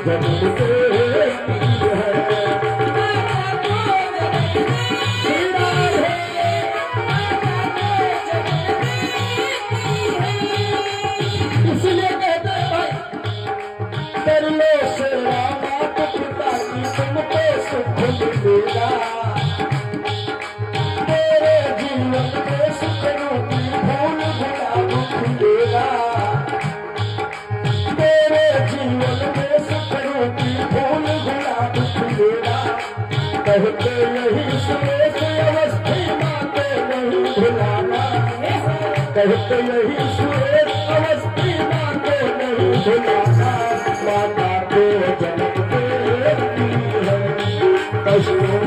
जन्म देती है। इसलिए कहते हैं भाई कर लो सेवा माता पिता की तुमको सुख मिलेगा। तेरे जीवन में सुखों की भूल भुला दुख मिलेगा। तेरे जीवन में सुखों की भूल भुला दुख मिलेगा। कहते यही सुरेश अवस्थी माँ को नहीं भुलाना। कहते यही सुरेश अवस्थी माँ को नहीं भुलाना। माता को जन्म देती है कष्टों